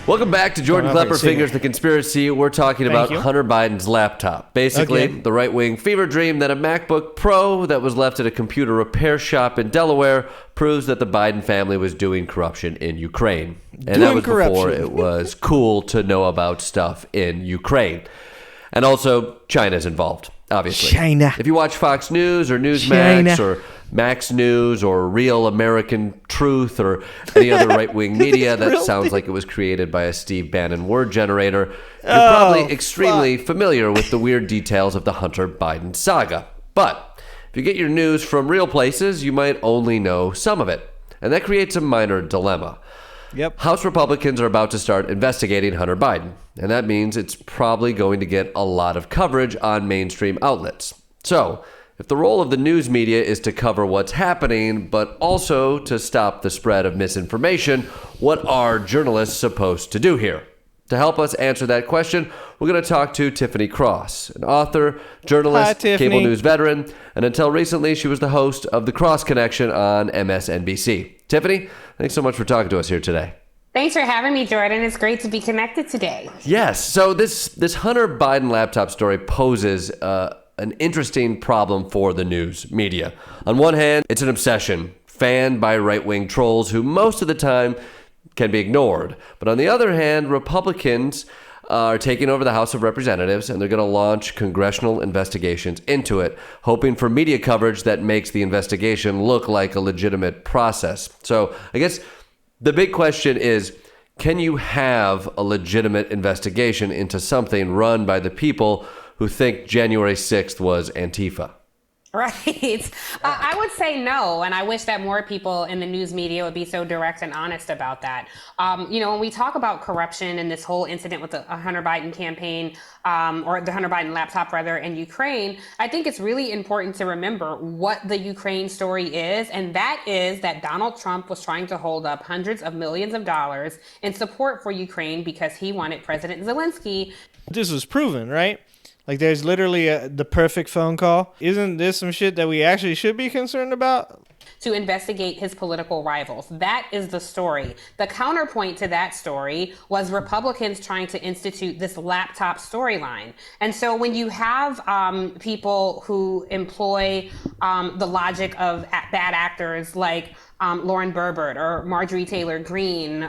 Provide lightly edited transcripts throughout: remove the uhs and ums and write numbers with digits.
Welcome back to Jordan Klepper Fingers the Conspiracy. We're talking about Hunter Biden's laptop. Basically, the right-wing fever dream that a MacBook Pro that was left at a computer repair shop in Delaware proves that the Biden family was doing corruption in Ukraine. And that was before it was cool to know about stuff in Ukraine. And also, China's involved, obviously. China. If you watch Fox News or Newsmax or Max News or Real American Truth or any other right-wing media that sounds like it was created by a Steve Bannon word generator, you're probably extremely familiar with the weird details of the Hunter Biden saga. But if you get your news from real places, you might only know some of it. And that creates a minor dilemma. House Republicans are about to start investigating Hunter Biden, and that means it's probably going to get a lot of coverage on mainstream outlets. So, if the role of the news media is to cover what's happening, but also to stop the spread of misinformation, what are journalists supposed to do here? To help us answer that question, we're going to talk to Tiffany Cross, an author, journalist, cable news veteran, and until recently, she was the host of The Cross Connection on MSNBC. Tiffany, thanks so much for talking to us here today. Thanks for having me, Jordan. It's great to be connected today. Yes. So this Hunter Biden laptop story poses an interesting problem for the news media. On one hand, it's an obsession fanned by right-wing trolls who most of the time can be ignored. But on the other hand, Republicans are taking over the House of Representatives, and they're going to launch congressional investigations into it, hoping for media coverage that makes the investigation look like a legitimate process. So I guess the big question is, can you have a legitimate investigation into something run by the people who think January 6th was Antifa? Right. I would say no, and I wish that more people in the news media would be so direct and honest about that. When we talk about corruption and this whole incident with the Hunter Biden campaign, or the Hunter Biden laptop, rather, in Ukraine, I think it's really important to remember what the Ukraine story is, and that is that Donald Trump was trying to hold up hundreds of millions of dollars in support for Ukraine because he wanted President Zelensky. This was proven, right? Like, there's literally the perfect phone call. Isn't this some shit that we actually should be concerned about? To investigate his political rivals. That is the story. The counterpoint to that story was Republicans trying to institute this laptop storyline. And so when you have people who employ the logic of bad actors like Lauren Boebert or Marjorie Taylor Greene,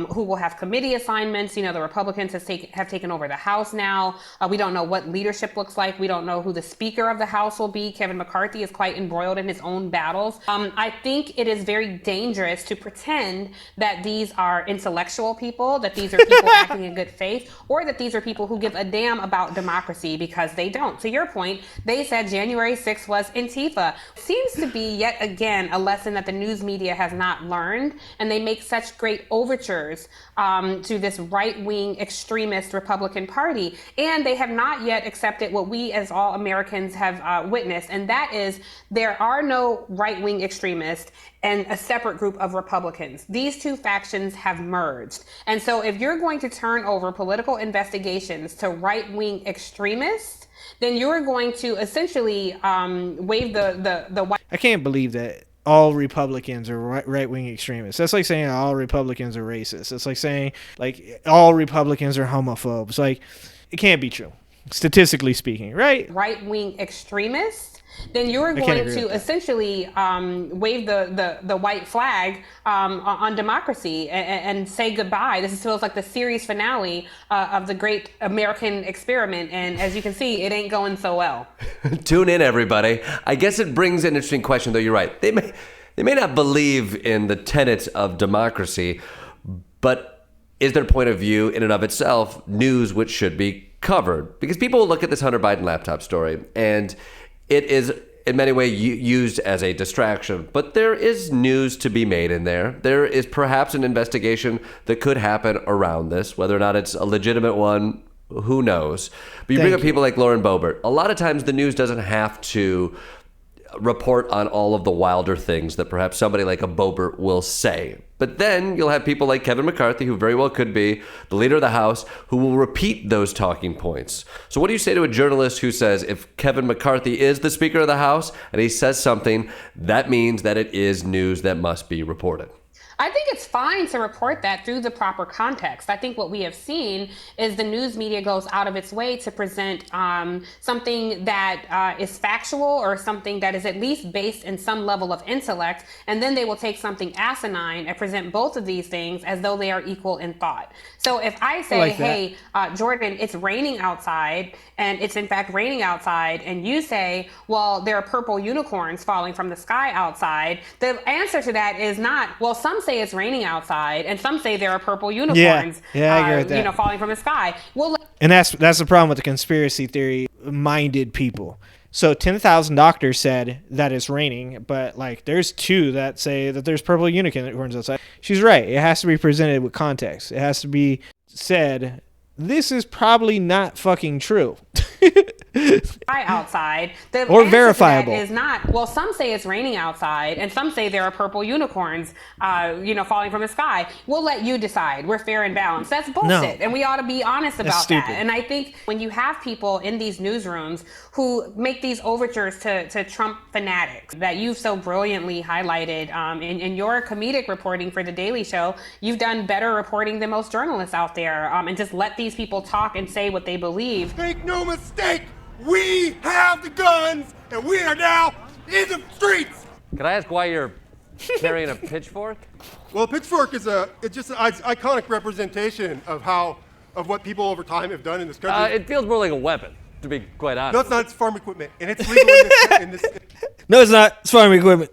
who will have committee assignments. The Republicans have taken over the House now. We don't know what leadership looks like. We don't know who the Speaker of the House will be. Kevin McCarthy is quite embroiled in his own battles. I think it is very dangerous to pretend that these are intellectual people, that these are people acting in good faith, or that these are people who give a damn about democracy, because they don't. To your point, they said January 6th was Antifa. Seems to be yet again a lesson that the news media has not learned, and they make such great overtures to this right-wing extremist Republican Party, and they have not yet accepted what we as all Americans have witnessed, and that is there are no right-wing extremists and a separate group of Republicans. These two factions have merged. And so if you're going to turn over political investigations to right-wing extremists, then you're going to essentially wave the white... I can't believe that all Republicans are right-wing extremists. That's like saying all Republicans are racist. It's like saying all Republicans are homophobes. It can't be true, statistically speaking, right? Right-wing extremists, then you're going to essentially wave the white flag on democracy and say goodbye. This feels like the series finale of the great American experiment. And as you can see, it ain't going so well. Tune in, everybody. I guess it brings an interesting question, though. You're right. They may not believe in the tenets of democracy, but is their point of view in and of itself news which should be covered? Because people will look at this Hunter Biden laptop story, and it is in many ways used as a distraction, but there is news to be made in there. There is perhaps an investigation that could happen around this, whether or not it's a legitimate one, who knows? But you bring up people like Lauren Boebert. A lot of times the news doesn't have to report on all of the wilder things that perhaps somebody like a Boebert will say. But then you'll have people like Kevin McCarthy, who very well could be the leader of the House, who will repeat those talking points. So what do you say to a journalist who says if Kevin McCarthy is the Speaker of the House and he says something, that means that it is news that must be reported? I think it's fine to report that through the proper context. I think what we have seen is the news media goes out of its way to present something that is factual or something that is at least based in some level of intellect, and then they will take something asinine and present both of these things as though they are equal in thought. So if I say, hey, Jordan, it's raining outside, and it's in fact raining outside, and you say, well, there are purple unicorns falling from the sky outside, the answer to that is not, well, some say it's raining outside, and some say there are purple unicorns I agree with that. falling from the sky. Well, and that's the problem with the conspiracy theory minded people. So 10,000 doctors said that it's raining, but like there's 2 that say that there's purple unicorns outside. She's right. It has to be presented with context. It has to be said, this is probably not fucking true. outside. The or answer verifiable. To that is not, well, some say it's raining outside, and some say there are purple unicorns, falling from the sky. We'll let you decide. We're fair and balanced. That's bullshit. No. And we ought to be honest about stupid. that. And I think when you have people in these newsrooms who make these overtures to Trump fanatics that you've so brilliantly highlighted in your comedic reporting for The Daily Show, you've done better reporting than most journalists out there, and just let these people talk and say what they believe. Make no mistake, we have the guns, and we are now in the streets. Can I ask why you're carrying a pitchfork? Well, a pitchfork is it's just an iconic representation of what people over time have done in this country. It feels more like a weapon, to be quite honest. No, it's not. It's farm equipment, and it's legal in this. No, it's not. It's farm equipment.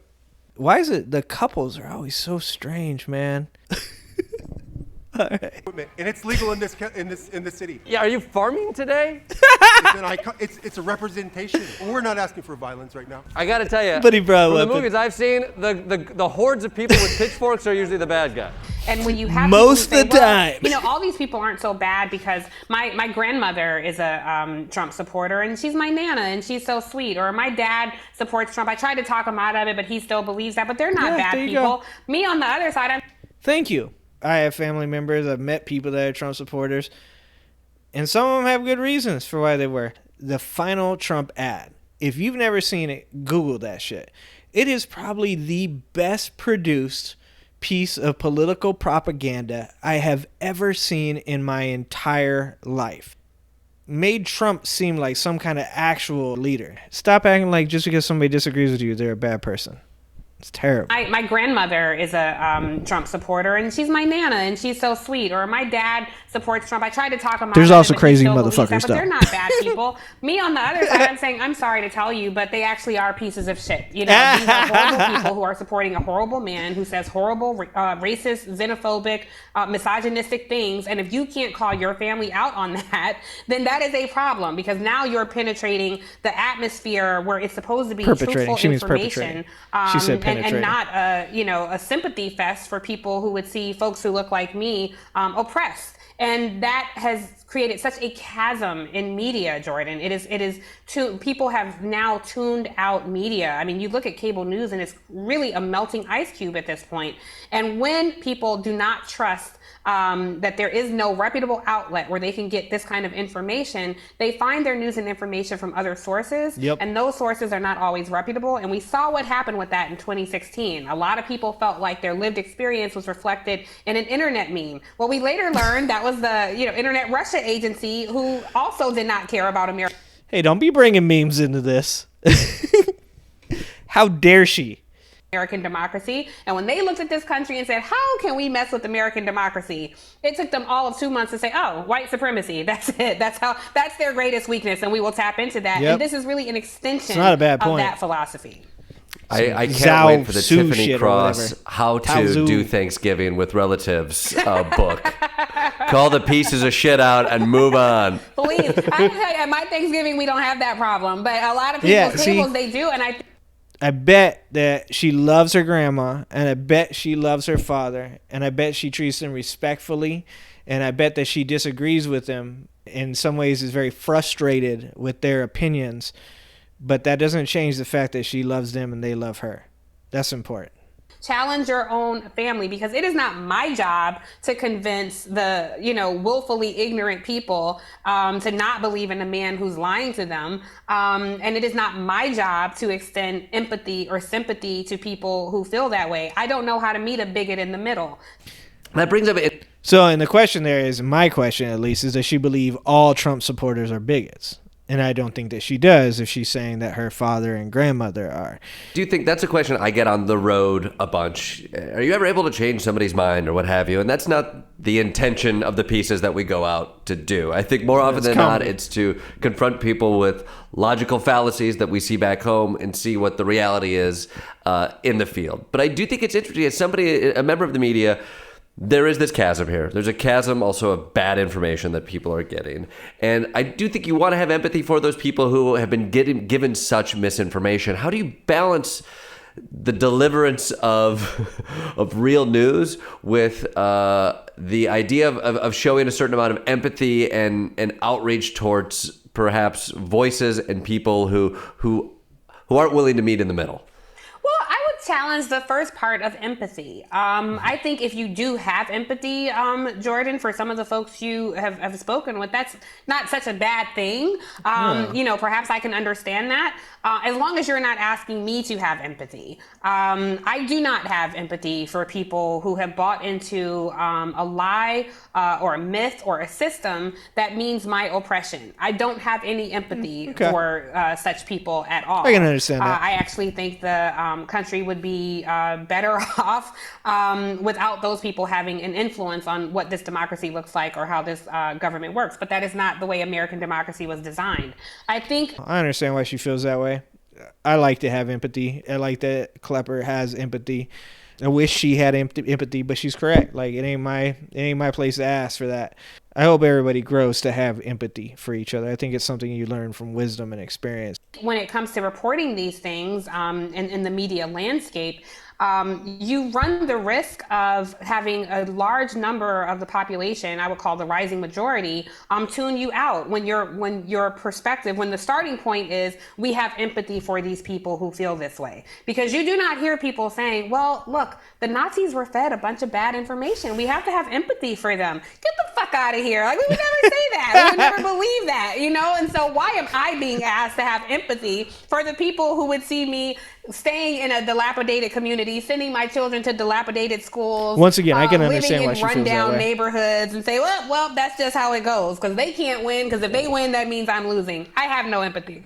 Why is it the couples are always so strange, man? All right. And it's legal in this city. Yeah, are you farming today? It's a representation. We're not asking for violence right now. I gotta tell you, But he brought from the weapon. movies I've seen, the hordes of people with pitchforks are usually the bad guy. And when you have Most people who of the say, time. all these people aren't so bad because my grandmother is a Trump supporter and she's my nana and she's so sweet. Or my dad supports Trump. I tried to talk him out of it, but he still believes that. But they're not bad there you people. go. Me on the other side, Thank you. I have family members. I've met people that are Trump supporters. And some of them have good reasons for why they were. The final Trump ad. If you've never seen it, Google that shit. It is probably the best produced piece of political propaganda I have ever seen in my entire life. Made Trump seem like some kind of actual leader. Stop acting like just because somebody disagrees with you, they're a bad person. It's terrible. my grandmother is a Trump supporter, and she's my nana, and she's so sweet. Or my dad supports Trump. I tried to talk him out. There's of it, also but he crazy still believes motherfuckers, that, though. but they're not bad people. Me on the other side, I'm saying I'm sorry to tell you, but they actually are pieces of shit. These are horrible people who are supporting a horrible man who says horrible, racist, xenophobic, misogynistic things. And if you can't call your family out on that, then that is a problem, because now you're penetrating the atmosphere where it's supposed to be truthful She means information. perpetrating. She said penetrating. And not a sympathy fest for people who would see folks who look like me oppressed. And that has created such a chasm in media, Jordan. People have now tuned out media. I mean, you look at cable news and it's really a melting ice cube at this point. And when people do not trust that there is no reputable outlet where they can get this kind of information, they find their news and information from other sources. Yep. And those sources are not always reputable. And we saw what happened with that in 2016. A lot of people felt like their lived experience was reflected in an internet meme. Well, we later learned that was the Internet Russia agency who also did not care about America. Hey, don't be bringing memes into this. How dare she? American democracy. And when they looked at this country and said, how can we mess with American democracy? It took them all of 2 months to say, oh, white supremacy. That's it. That's their greatest weakness. And we will tap into that. Yep. And this is really an extension not a bad of point. that philosophy. I can't Zhao wait for the Su Tiffany shit or Cross whatever. How to Zhao Zu. Do Thanksgiving with Relatives book. Call the pieces of shit out and move on. Please. I can tell you, at my Thanksgiving, we don't have that problem. But a lot of people's tables, they do. And I bet that she loves her grandma, and I bet she loves her father, and I bet she treats them respectfully, and I bet that she disagrees with them in some ways, is very frustrated with their opinions, but that doesn't change the fact that she loves them and they love her. That's important. Challenge your own family, because it is not my job to convince the, willfully ignorant people to not believe in a man who's lying to them. And it is not my job to extend empathy or sympathy to people who feel that way. I don't know how to meet a bigot in the middle. That brings up it. So, and the question there is, my question at least, is does she believe all Trump supporters are bigots? And I don't think that she does if she's saying that her father and grandmother are. Do you think that's a question I get on the road a bunch? Are you ever able to change somebody's mind or what have you? And that's not the intention of the pieces that we go out to do. I think more often than not, it's to confront people with logical fallacies that we see back home and see what the reality is in the field. But I do think it's interesting, as somebody, a member of the media, there is this chasm here. There's a chasm also of bad information that people are getting. And I do think you want to have empathy for those people who have been given such misinformation. How do you balance the deliverance of real news with the idea of showing a certain amount of empathy and outreach towards perhaps voices and people who aren't willing to meet in the middle? Well, I would challenge the first part of empathy. I think if you do have empathy, Jordan, for some of the folks you have spoken with, that's not such a bad thing. Perhaps I can understand that. As long as you're not asking me to have empathy. I do not have empathy for people who have bought into a lie or a myth or a system that means my oppression. I don't have any empathy for such people at all. I can understand that. I actually think the country would be better off without those people having an influence on what this democracy looks like or how this government works. But that is not the way American democracy was designed. I understand why she feels that way. I like to have empathy. I like that Klepper has empathy. I wish she had empathy, but she's correct. Like, it ain't my place to ask for that. I hope everybody grows to have empathy for each other. I think it's something you learn from wisdom and experience. When it comes to reporting these things in the media landscape, you run the risk of having a large number of the population, I would call the rising majority, tune you out when your perspective, when the starting point is, we have empathy for these people who feel this way. Because you do not hear people saying, well, look, the Nazis were fed a bunch of bad information. We have to have empathy for them. Get the fuck out of here. Like, we would never say that. We would never believe that, And so why am I being asked to have empathy for the people who would see me staying in a dilapidated community, sending my children to dilapidated schools. Once again, I can understand why she feels that way. Living in rundown neighborhoods and say, well, that's just how it goes because they can't win. Because if they win, that means I'm losing. I have no empathy.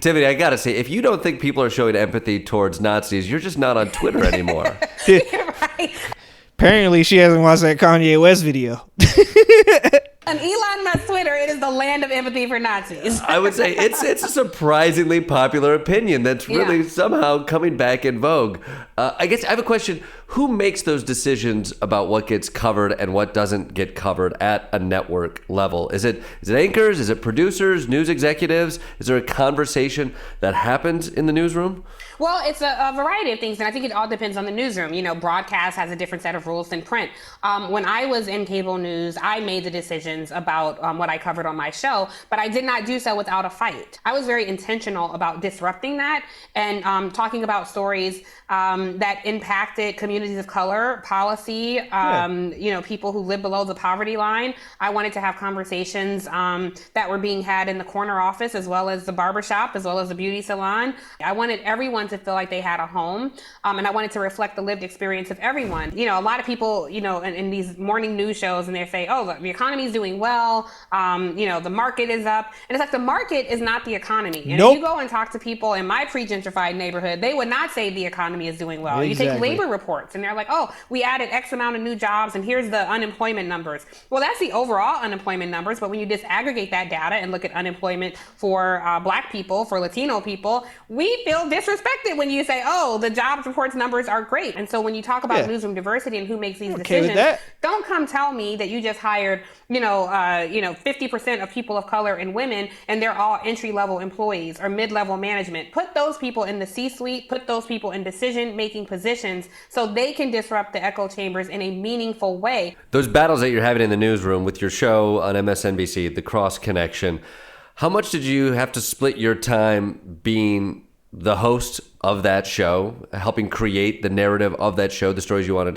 Tiffany, I gotta say, if you don't think people are showing empathy towards Nazis, you're just not on Twitter anymore. Right. Apparently, she hasn't watched that Kanye West video. On Elon Musk's Twitter, it is the land of empathy for Nazis. I would say it's a surprisingly popular opinion that's really somehow coming back in vogue. I guess I have a question. Who makes those decisions about what gets covered and what doesn't get covered at a network level? Is it anchors? Is it producers, news executives? Is there a conversation that happens in the newsroom? Well, it's a variety of things, and I think it all depends on the newsroom. Broadcast has a different set of rules than print. When I was in cable news, I made the decisions about what I covered on my show, but I did not do so without a fight. I was very intentional about disrupting that and talking about stories that impacted communities of color, policy, people who live below the poverty line. I wanted to have conversations that were being had in the corner office, as well as the barbershop, as well as the beauty salon. I wanted everyone to feel like they had a home, and I wanted to reflect the lived experience of everyone. A lot of people, in these morning news shows, and they say, oh, the economy is doing well, the market is up. And it's like, the market is not the economy. And if you go and talk to people in my pre-gentrified neighborhood, they would not say the economy is doing well. Exactly. You take labor reports and they're like, oh, we added X amount of new jobs and here's the unemployment numbers. Well, that's the overall unemployment numbers. But when you disaggregate that data and look at unemployment for Black people, for Latino people, we feel disrespected when you say, oh, the jobs reports numbers are great. And so when you talk about newsroom diversity and who makes these decisions, don't come tell me that you just hired 50% of people of color and women, and they're all entry-level employees or mid-level management. Put those people in the C-suite, put those people in decision-making positions so they can disrupt the echo chambers in a meaningful way. Those battles that you're having in the newsroom with your show on MSNBC, The Cross Connection, how much did you have to split your time being the host of that show, helping create the narrative of that show, the stories you wanted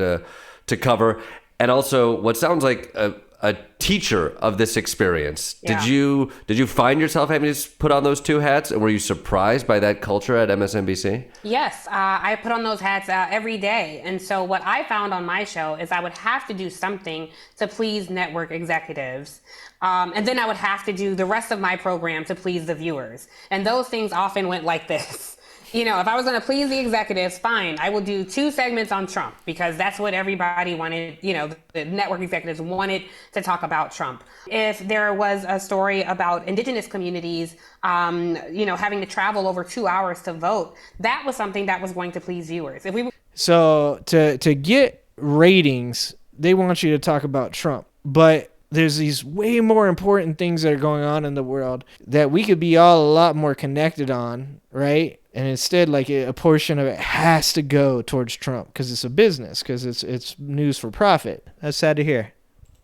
to cover, and also what sounds like a teacher of this experience. Yeah. Did you find yourself having to put on those two hats, and were you surprised by that culture at MSNBC? Yes, I put on those hats every day. And so what I found on my show is I would have to do something to please network executives. And then I would have to do the rest of my program to please the viewers. And those things often went like this. If I was going to please the executives, fine, I will do 2 segments on Trump because that's what everybody wanted. The network executives wanted to talk about Trump. If there was a story about indigenous communities, having to travel over 2 hours to vote, that was something that was going to please viewers. So to get ratings, they want you to talk about Trump, but there's these way more important things that are going on in the world that we could be all a lot more connected on, right? And instead, like a portion of it has to go towards Trump because it's a business, because it's news for profit. That's sad to hear.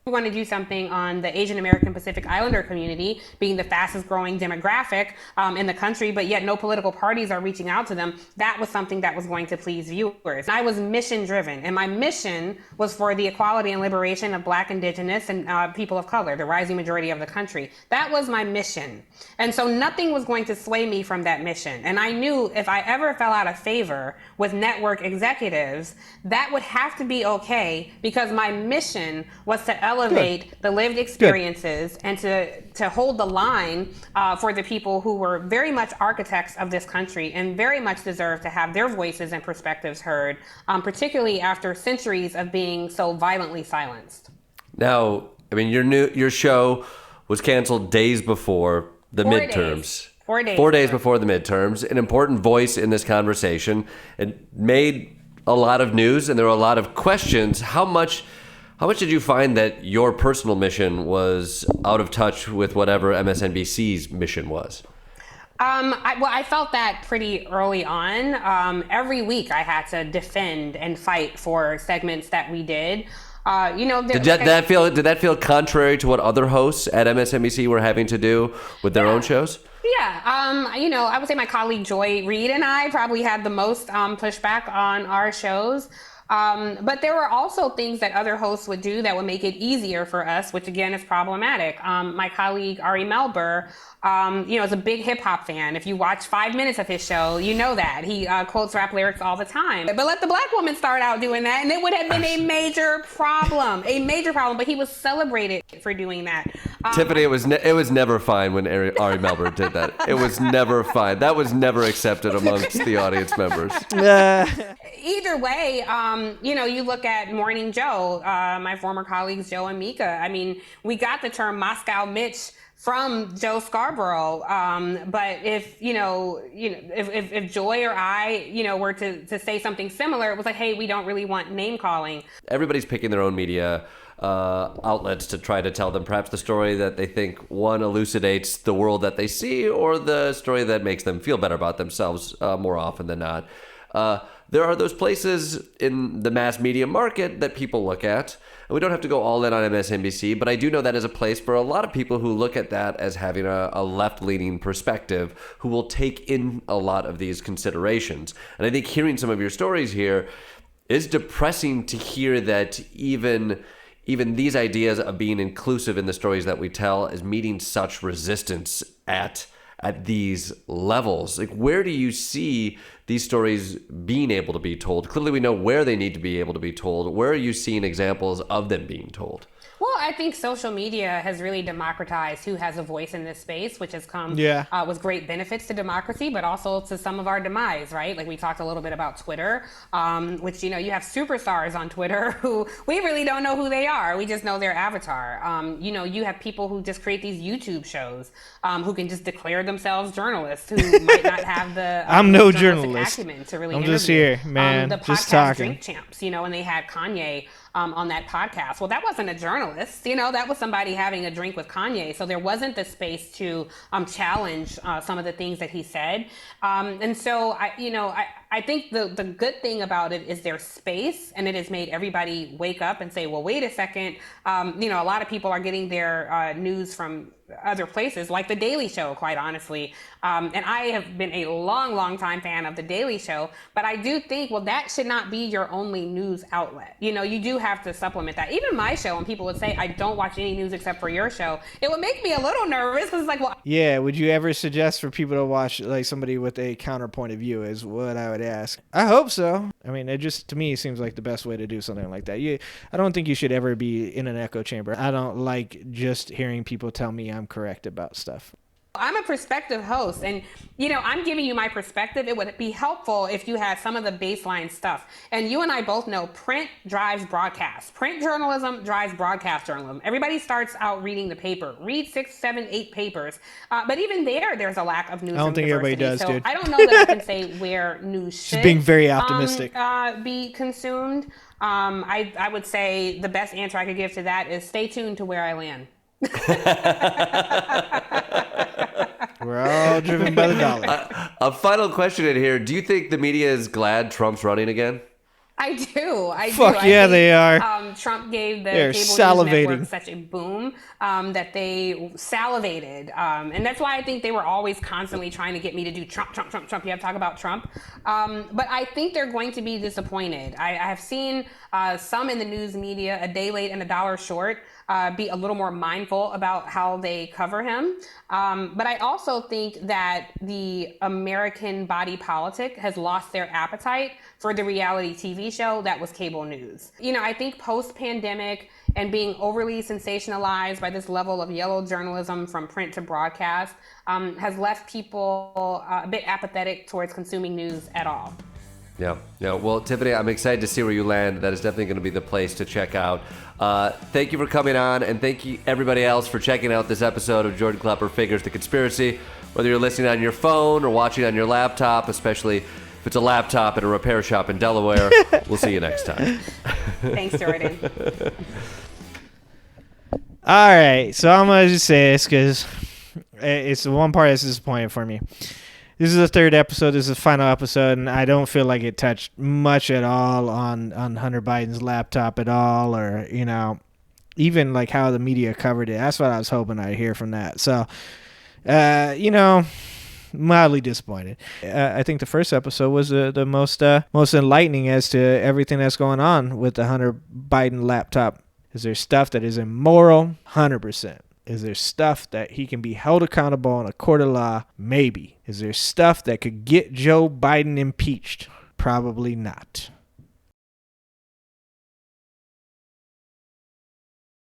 We want to do something on the Asian American Pacific Islander community being the fastest growing demographic in the country, but yet no political parties are reaching out to them. That was something that was going to please viewers. I was mission driven, and my mission was for the equality and liberation of Black, Indigenous, and people of color, the rising majority of the country. That was my mission. And so nothing was going to sway me from that mission. And I knew if I ever fell out of favor with network executives, that would have to be okay because my mission was to elevate the lived experiences and to hold the line for the people who were very much architects of this country and very much deserve to have their voices and perspectives heard, particularly after centuries of being so violently silenced. Now, I mean, your show was canceled days before the midterms. 4 days. 4 days before the midterms. An important voice in this conversation. It made a lot of news, and there were a lot of questions. How much did you find that your personal mission was out of touch with whatever MSNBC's mission was? I felt that pretty early on. Every week I had to defend and fight for segments that we did. Did that feel contrary to what other hosts at MSNBC were having to do with their own shows? Yeah, I would say my colleague Joy Reid and I probably had the most pushback on our shows. But there were also things that other hosts would do that would make it easier for us, which again is problematic. My colleague Ari Melber, is a big hip hop fan. If you watch 5 minutes of his show, you know that. He quotes rap lyrics all the time. But let the Black woman start out doing that, and it would have been a major problem. But he was celebrated for doing that. Tiffany, it was never fine when Ari Melber did that. It was never fine. That was never accepted amongst the audience members. Either way, you look at Morning Joe, my former colleagues Joe and Mika. I mean, we got the term Moscow Mitch from Joe Scarborough. But if Joy or I, were to say something similar, it was like, hey, we don't really want name calling. Everybody's picking their own media outlets to try to tell them perhaps the story that they think, one, elucidates the world that they see, or the story that makes them feel better about themselves more often than not. There are those places in the mass media market that people look at. And we don't have to go all in on MSNBC, but I do know that is a place for a lot of people who look at that as having a left-leaning perspective, who will take in a lot of these considerations. And I think hearing some of your stories here is depressing to hear that even these ideas of being inclusive in the stories that we tell is meeting such resistance at these levels. Like, where do you see these stories being able to be told? Clearly, we know where they need to be able to be told. Where are you seeing examples of them being told? Well, I think social media has really democratized who has a voice in this space, which has come with great benefits to democracy, but also to some of our demise, right? Like we talked a little bit about Twitter, which, you have superstars on Twitter who we really don't know who they are. We just know their avatar. You have people who just create these YouTube shows who can just declare themselves journalists who might not have the I'm no journalist. acumen to really I'm interview. Just here, man. The just podcast talking. Drink Champs, and they had Kanye on that podcast. Well, that wasn't a journalist, that was somebody having a drink with Kanye. So there wasn't the space to challenge some of the things that he said. And so I I think the good thing about it is there's space, and it has made everybody wake up and say, well, wait a second. A lot of people are getting their news from other places, like The Daily Show, quite honestly. And I have been a long time fan of The Daily Show, but I do think, well, that should not be your only news outlet. You do have to supplement that. Even my show, when people would say, I don't watch any news except for your show, it would make me a little nervous because it's like, well. Yeah, would you ever suggest for people to watch like somebody with a counterpoint of view is what I would ask. I hope so. I mean, it just, to me, seems like the best way to do something like that. I don't think you should ever be in an echo chamber. I don't like just hearing people tell me I'm correct about stuff. I'm a perspective host, and I'm giving you my perspective. It would be helpful if you had some of the baseline stuff. And you and I both know print drives broadcast. Print journalism drives broadcast journalism. Everybody starts out reading the paper. Read 6, 7, 8 papers. But even there's a lack of news. I don't think diversity. everybody does, so dude. I don't know that I can say where news should being very optimistic. Be consumed. I would say the best answer I could give to that is stay tuned to where I land. We're all driven by the dollar. A final question in here. Do you think the media is glad Trump's running again? I do. Fuck yeah, they are. Trump gave the They're cable salivating. news network such a boom that they salivated. And that's why I think they were always constantly trying to get me to do Trump. You have to talk about Trump. But I think they're going to be disappointed. I have seen some in the news media, a day late and a dollar short, be a little more mindful about how they cover him. But I also think that the American body politic has lost their appetite for the reality TV show that was cable news. I think post-pandemic and being overly sensationalized by this level of yellow journalism from print to broadcast has left people a bit apathetic towards consuming news at all. Yeah. Well, Tiffany, I'm excited to see where you land. That is definitely going to be the place to check out. Thank you for coming on, and thank you everybody else for checking out this episode of Jordan Klepper Figures the Conspiracy. Whether you're listening on your phone or watching on your laptop, especially if it's a laptop in a repair shop in Delaware, we'll see you next time. Thanks, Jordan. All right, so I'm going to just say this because it's the one part that's disappointing for me. This is the third episode. This is the final episode, and I don't feel like it touched much at all on Hunter Biden's laptop at all, or, even like how the media covered it. That's what I was hoping I'd hear from that. So, mildly disappointed. I think the first episode was the most enlightening as to everything that's going on with the Hunter Biden laptop. Is there stuff that is immoral? 100%. Is there stuff that he can be held accountable in a court of law? Maybe. Is there stuff that could get Joe Biden impeached? Probably not.